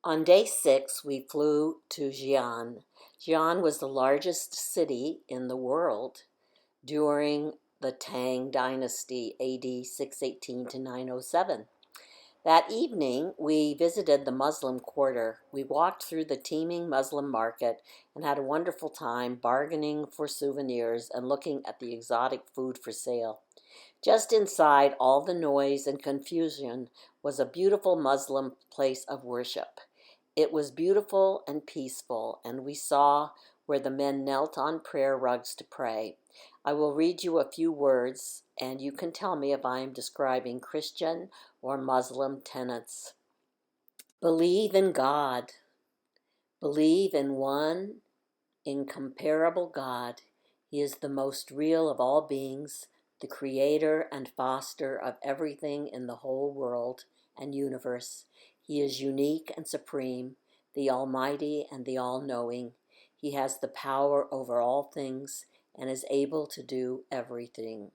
On day 6, we flew to Xian. Xian was the largest city in the world during the Tang Dynasty, AD 618 to 907. That evening, we visited the Muslim quarter. We walked through the teeming Muslim market and had a wonderful time bargaining for souvenirs and looking at the exotic food for sale. Just inside all the noise and confusion was a beautiful Muslim place of worship. It was beautiful and peaceful, and we saw where the men knelt on prayer rugs to pray. I will read you a few words, and you can tell me if I am describing Christian or Muslim tenets. Believe in God. Believe in one incomparable God. He is the most real of all beings, the creator and foster of everything in the whole world and universe. He is unique and supreme, the Almighty and the All-Knowing. He has the power over all things and is able to do everything.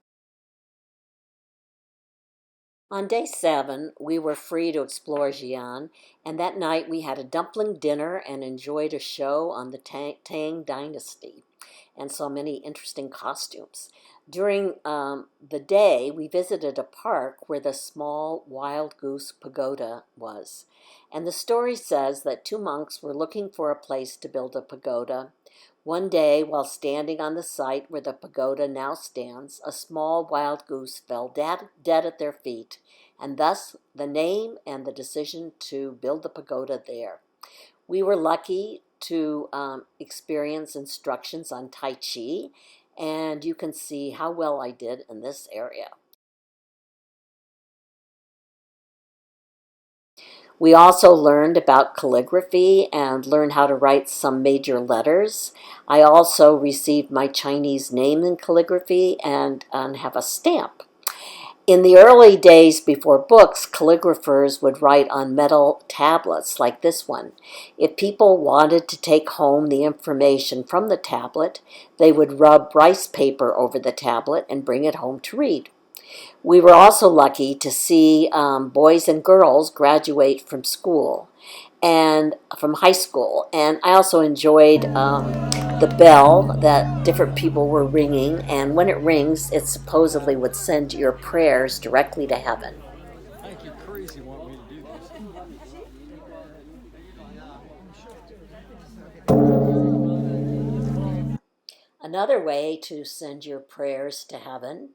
On day 7, we were free to explore Xi'an, and that night we had a dumpling dinner and enjoyed a show on the Tang Dynasty and saw many interesting costumes. During the day, we visited a park where the small wild goose pagoda was. And the story says that two monks were looking for a place to build a pagoda. One day, while standing on the site where the pagoda now stands, a small wild goose fell dead at their feet, and thus the name and the decision to build the pagoda there. We were lucky to experience instructions on Tai Chi, and you can see how well I did in this area. We also learned about calligraphy and learned how to write some major letters. I also received my Chinese name in calligraphy and have a stamp. In the early days before books, calligraphers would write on metal tablets like this one. If people wanted to take home the information from the tablet, they would rub rice paper over the tablet and bring it home to read. We were also lucky to see boys and girls graduate from school and from high school. And I also enjoyed the bell that different people were ringing. And when it rings, it supposedly would send your prayers directly to heaven. I think you're crazy wanting me to do this. Another way to send your prayers to heaven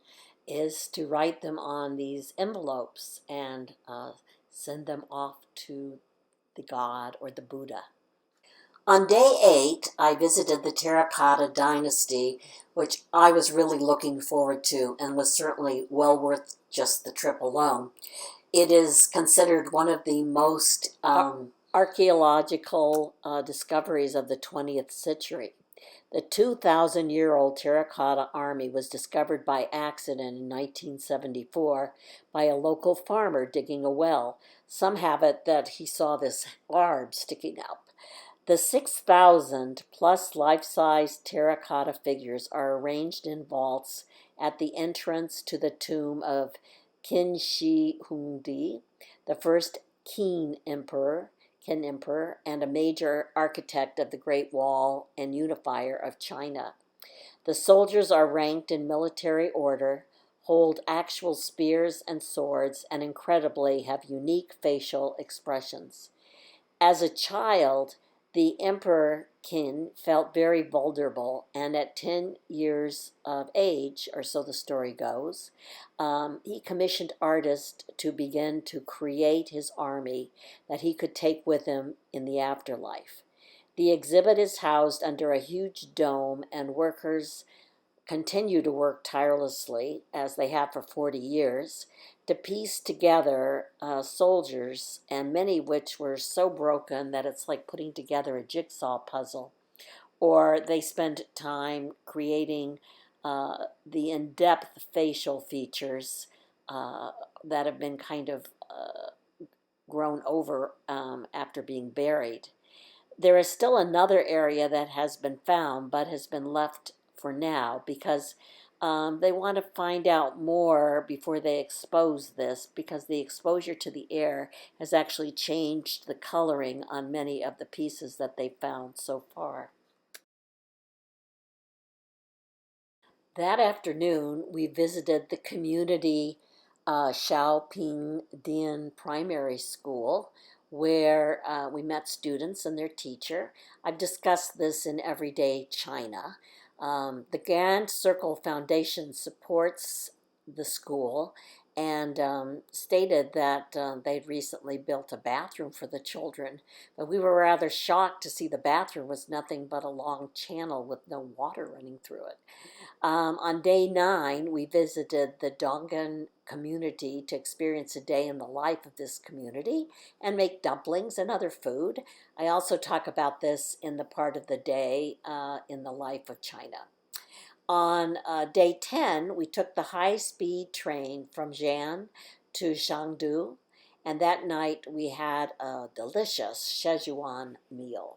is to write them on these envelopes and send them off to the God or the Buddha. On day 8, I visited the Terra Cotta Dynasty, which I was really looking forward to and was certainly well worth just the trip alone. It is considered one of the most archaeological discoveries of the 20th century. The 2,000-year-old terracotta army was discovered by accident in 1974 by a local farmer digging a well. Some have it that he saw this barb sticking up. The 6,000 plus life-size terracotta figures are arranged in vaults at the entrance to the tomb of Qin Shi Huangdi, the first Qin Emperor, and a major architect of the Great Wall and unifier of China. The soldiers are ranked in military order, hold actual spears and swords, and incredibly have unique facial expressions. As a child, the Emperor Qin felt very vulnerable, and at 10 years of age, or so the story goes, he commissioned artists to begin to create his army that he could take with him in the afterlife. The exhibit is housed under a huge dome, and workers continue to work tirelessly, as they have for 40 years, to piece together soldiers, and many which were so broken that it's like putting together a jigsaw puzzle. Or they spend time creating the in-depth facial features that have been kind of grown over after being buried. There is still another area that has been found but has been left for now because They want to find out more before they expose this because the exposure to the air has actually changed the coloring on many of the pieces that they found so far. That afternoon, we visited the community Xiaoping Dian Primary School, where we met students and their teacher. I've discussed this in Everyday China. The Grand Circle Foundation supports the school and stated that they'd recently built a bathroom for the children. But we were rather shocked to see the bathroom was nothing but a long channel with no water running through it. On day 9, we visited the Dongan community to experience a day in the life of this community and make dumplings and other food. I also talk about this in the part of the day in the life of China. On day 10, we took the high speed train from Xian to Chengdu, and that night we had a delicious Szechuan meal.